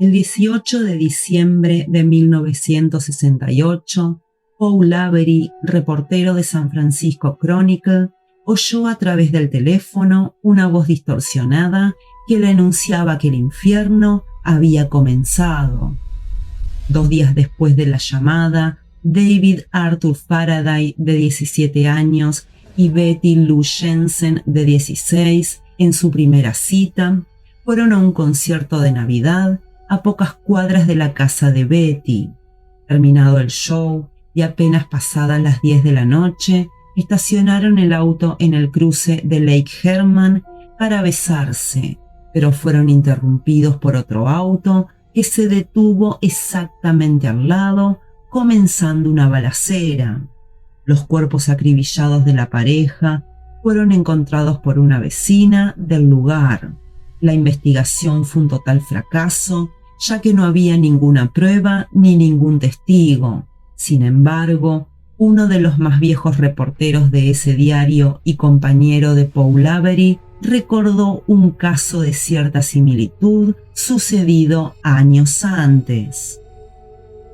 El 18 de diciembre de 1968, Paul Avery, reportero de San Francisco Chronicle, oyó a través del teléfono una voz distorsionada que le anunciaba que el infierno había comenzado. 2 días después de la llamada, David Arthur Faraday, de 17 años, y Betty Lou Jensen, de 16, en su primera cita, fueron a un concierto de Navidad a pocas cuadras de la casa de Betty. Terminado el show y apenas pasadas las 10 de la noche, estacionaron el auto en el cruce de Lake Herman para besarse, pero fueron interrumpidos por otro auto que se detuvo exactamente al lado, comenzando una balacera. Los cuerpos acribillados de la pareja fueron encontrados por una vecina del lugar. La investigación fue un total fracaso, ya que no había ninguna prueba ni ningún testigo. Sin embargo, uno de los más viejos reporteros de ese diario y compañero de Paul Avery recordó un caso de cierta similitud sucedido años antes.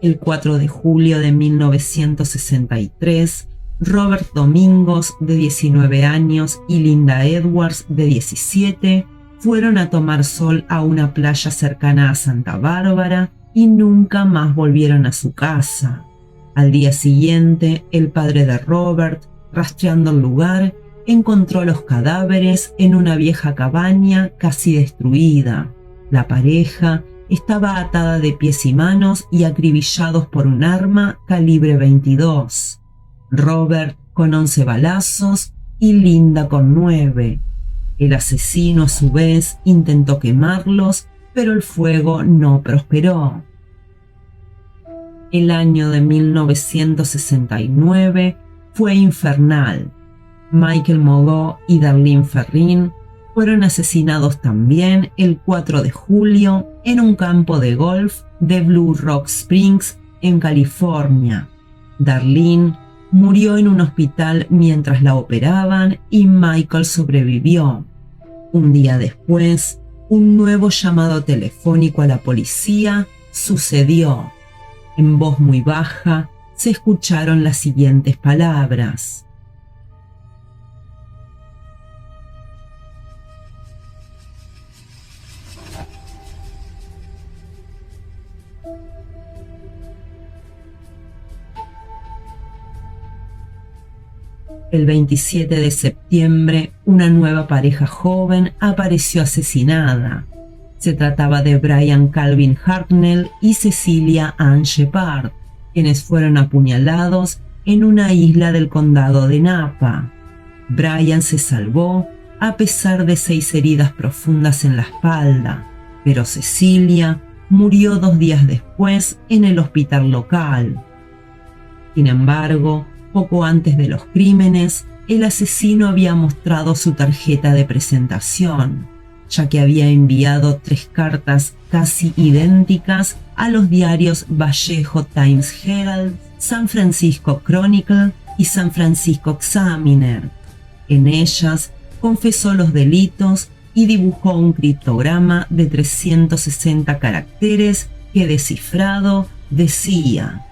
El 4 de julio de 1963, Robert Domingos, de 19 años, y Linda Edwards, de 17, fueron a tomar sol a una playa cercana a Santa Bárbara y nunca más volvieron a su casa. Al día siguiente, el padre de Robert, rastreando el lugar, encontró los cadáveres en una vieja cabaña casi destruida. La pareja estaba atada de pies y manos y acribillados por un arma calibre 22. Robert con 11 balazos y Linda con 9. El asesino, a su vez, intentó quemarlos, pero el fuego no prosperó. El año de 1969 fue infernal. Michael Mogot y Darlene Ferrin fueron asesinados también el 4 de julio en un campo de golf de Blue Rock Springs, en California. Darlene murió en un hospital mientras la operaban y Michael sobrevivió. Un día después, un nuevo llamado telefónico a la policía sucedió. En voz muy baja se escucharon las siguientes palabras: El 27 de septiembre, una nueva pareja joven apareció asesinada. Se trataba de Brian Calvin Hartnell y Cecilia Ann Shepard, quienes fueron apuñalados en una isla del condado de Napa. Brian se salvó a pesar de 6 heridas profundas en la espalda, pero Cecilia murió 2 días después en el hospital local. Sin embargo, poco antes de los crímenes, el asesino había mostrado su tarjeta de presentación, ya que había enviado 3 cartas casi idénticas a los diarios Vallejo Times Herald, San Francisco Chronicle y San Francisco Examiner. En ellas confesó los delitos y dibujó un criptograma de 360 caracteres que, descifrado, decía: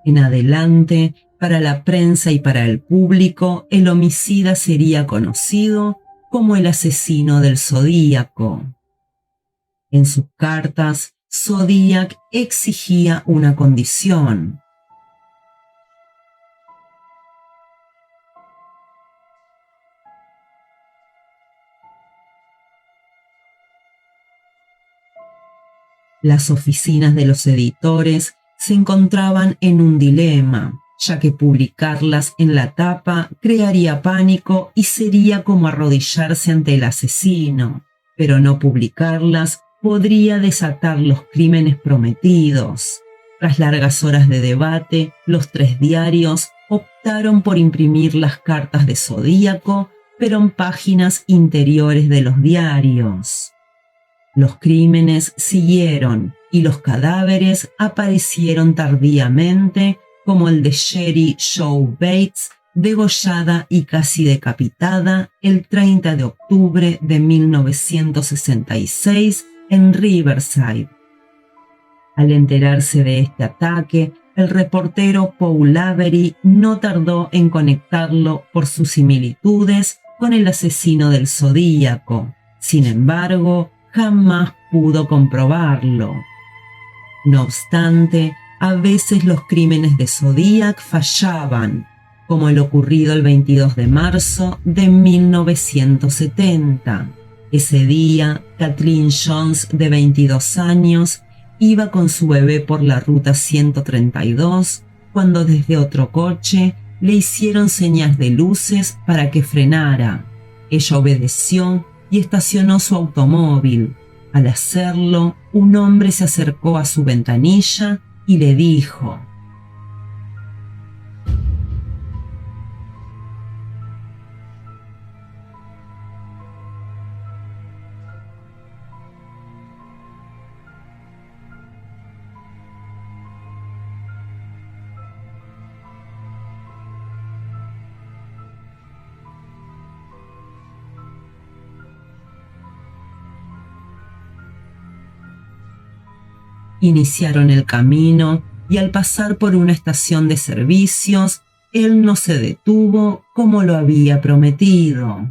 En adelante, para la prensa y para el público, el homicida sería conocido como el asesino del Zodíaco. En sus cartas, Zodiac exigía una condición: las oficinas de los editores se encontraban en un dilema, ya que publicarlas en la tapa crearía pánico y sería como arrodillarse ante el asesino, pero no publicarlas podría desatar los crímenes prometidos. Tras largas horas de debate, los tres diarios optaron por imprimir las cartas de Zodíaco, pero en páginas interiores de los diarios. Los crímenes siguieron y los cadáveres aparecieron tardíamente, como el de Sherry Joe Bates, degollada y casi decapitada el 30 de octubre de 1966 en Riverside. Al enterarse de este ataque, el reportero Paul Avery no tardó en conectarlo por sus similitudes con el asesino del Zodíaco. Sin embargo, jamás pudo comprobarlo. No obstante, a veces los crímenes de Zodiac fallaban, como el ocurrido el 22 de marzo de 1970. Ese día, Kathleen Jones, de 22 años, iba con su bebé por la ruta 132 cuando desde otro coche le hicieron señas de luces para que frenara. Ella obedeció y estacionó su automóvil. Al hacerlo, un hombre se acercó a su ventanilla y le dijo: Iniciaron el camino y al pasar por una estación de servicios, él no se detuvo como lo había prometido.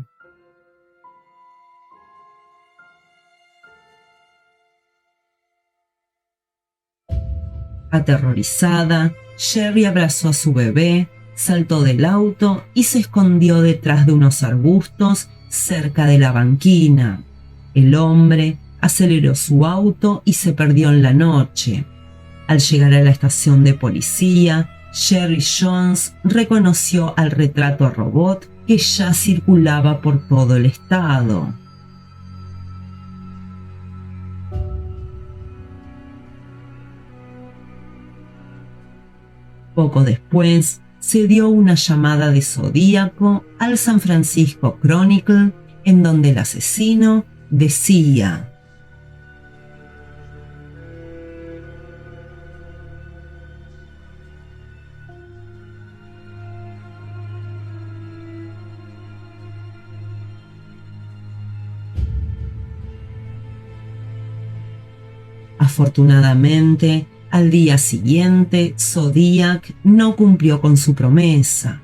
Aterrorizada, Sherry abrazó a su bebé, saltó del auto y se escondió detrás de unos arbustos cerca de la banquina. El hombre aceleró su auto y se perdió en la noche. Al llegar a la estación de policía, Sherry Jones reconoció al retrato robot que ya circulaba por todo el estado. Poco después, se dio una llamada de Zodíaco al San Francisco Chronicle, en donde el asesino decía: Afortunadamente, al día siguiente, Zodiac no cumplió con su promesa.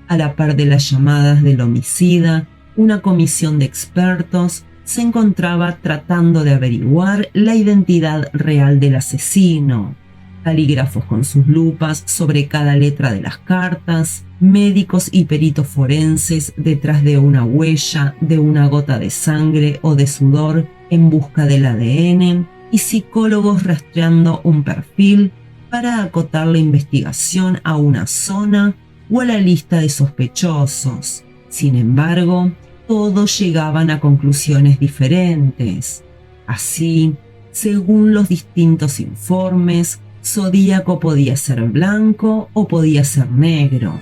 A la par de las llamadas del homicida, una comisión de expertos se encontraba tratando de averiguar la identidad real del asesino. Calígrafos con sus lupas sobre cada letra de las cartas, médicos y peritos forenses detrás de una huella, de una gota de sangre o de sudor en busca del ADN, y psicólogos rastreando un perfil para acotar la investigación a una zona o a la lista de sospechosos. Sin embargo, todos llegaban a conclusiones diferentes. Así, según los distintos informes, Zodíaco podía ser blanco o podía ser negro.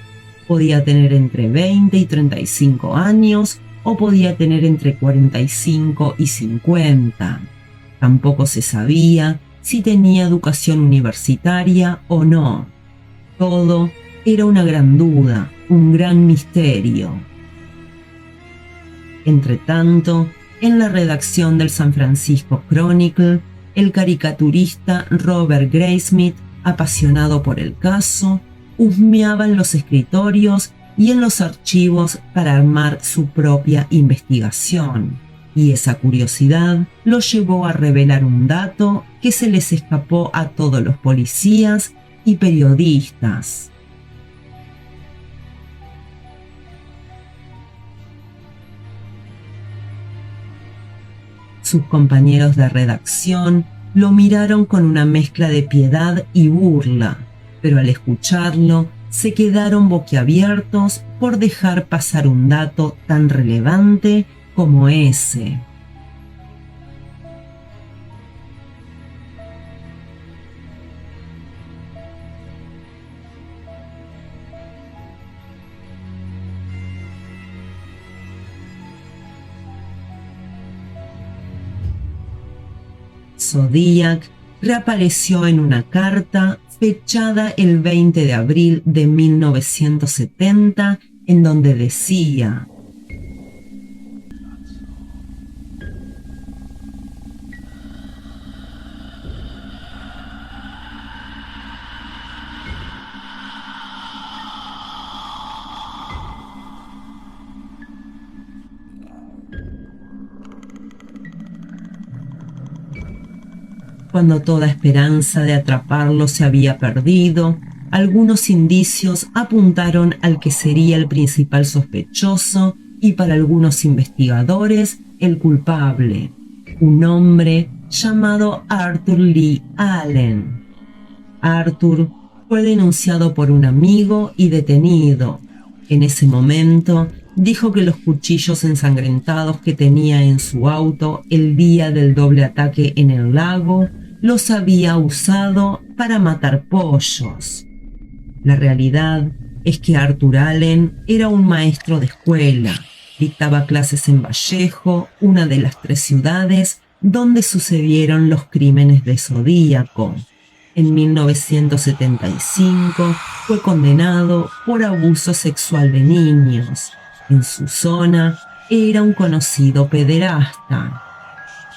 Podía tener entre 20 y 35 años o podía tener entre 45 y 50. Tampoco se sabía si tenía educación universitaria o no. Todo era una gran duda, un gran misterio. Entretanto, en la redacción del San Francisco Chronicle, el caricaturista Robert Graysmith, apasionado por el caso, husmeaba en los escritorios y en los archivos para armar su propia investigación. Y esa curiosidad lo llevó a revelar un dato que se les escapó a todos los policías y periodistas. Sus compañeros de redacción lo miraron con una mezcla de piedad y burla. pero al escucharlo se quedaron boquiabiertos por dejar pasar un dato tan relevante como ese. Zodiac reapareció en una carta fechada el 20 de abril de 1970, en donde decía: cuando toda esperanza de atraparlo se había perdido, algunos indicios apuntaron al que sería el principal sospechoso y para algunos investigadores el culpable, un hombre llamado Arthur Lee Allen. Arthur fue denunciado por un amigo y detenido. En ese momento dijo que los cuchillos ensangrentados que tenía en su auto el día del doble ataque en el lago los había usado para matar pollos. La realidad es que Arthur Allen era un maestro de escuela. Dictaba clases en Vallejo, una de las 3 ciudades donde sucedieron los crímenes de Zodíaco. En 1975 fue condenado por abuso sexual de niños. En su zona era un conocido pederasta.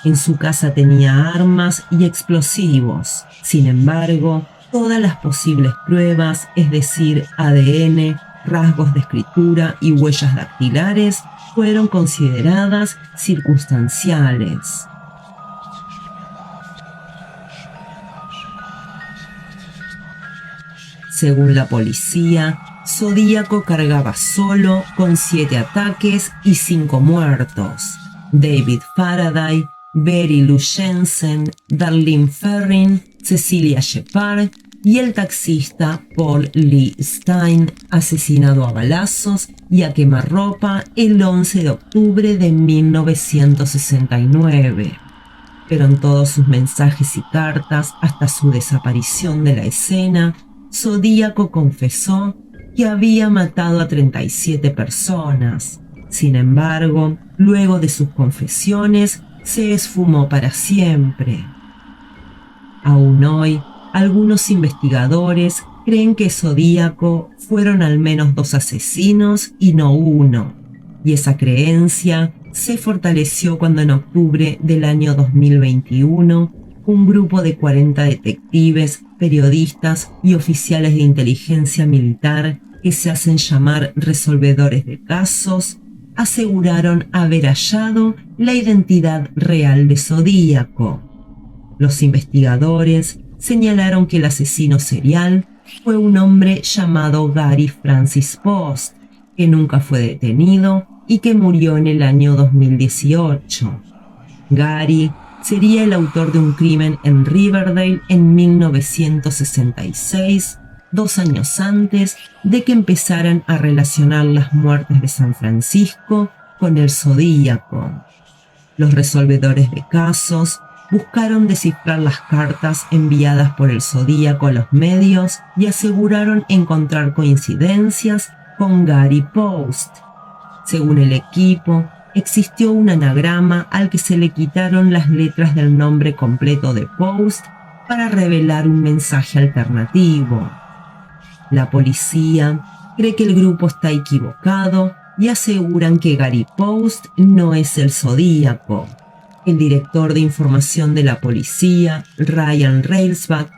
En su casa tenía armas y explosivos. Sin embargo, todas las posibles pruebas, es decir, ADN, rasgos de escritura y huellas dactilares, fueron consideradas circunstanciales. Según la policía, Zodíaco cargaba solo con 7 ataques y 5 muertos. David Faraday, Betty Lou Jensen, Darlene Ferrin, Cecilia Shepard y el taxista Paul Lee Stein, asesinado a balazos y a quemarropa el 11 de octubre de 1969. Pero en todos sus mensajes y cartas, hasta su desaparición de la escena, Zodíaco confesó que había matado a 37 personas. Sin embargo, luego de sus confesiones, se esfumó para siempre. Aún hoy, algunos investigadores creen que Zodíaco fueron al menos 2 asesinos y no uno, y esa creencia se fortaleció cuando en octubre del año 2021 un grupo de 40 detectives, periodistas y oficiales de inteligencia militar que se hacen llamar resolvedores de casos aseguraron haber hallado la identidad real de Zodíaco. Los investigadores señalaron que el asesino serial fue un hombre llamado Gary Francis Post, que nunca fue detenido y que murió en el año 2018. Gary sería el autor de un crimen en Riverdale en 1966, 2 años antes de que empezaran a relacionar las muertes de San Francisco con el Zodíaco. Los resolvedores de casos buscaron descifrar las cartas enviadas por el Zodíaco a los medios y aseguraron encontrar coincidencias con Gary Post. Según el equipo, existió un anagrama al que se le quitaron las letras del nombre completo de Post para revelar un mensaje alternativo. La policía cree que el grupo está equivocado y aseguran que Gary Post no es el Zodíaco. El director de información de la policía, Ryan Railsback,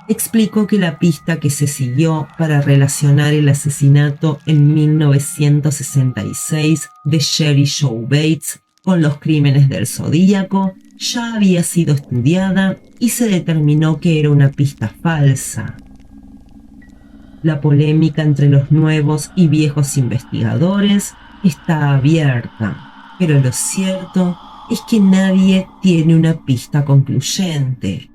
explicó que la pista que se siguió para relacionar el asesinato en 1966 de Sherry Joe Bates con los crímenes del Zodíaco ya había sido estudiada y se determinó que era una pista falsa. La polémica entre los nuevos y viejos investigadores está abierta, pero lo cierto es que nadie tiene una pista concluyente.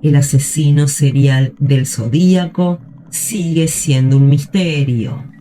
El asesino serial del Zodíaco sigue siendo un misterio.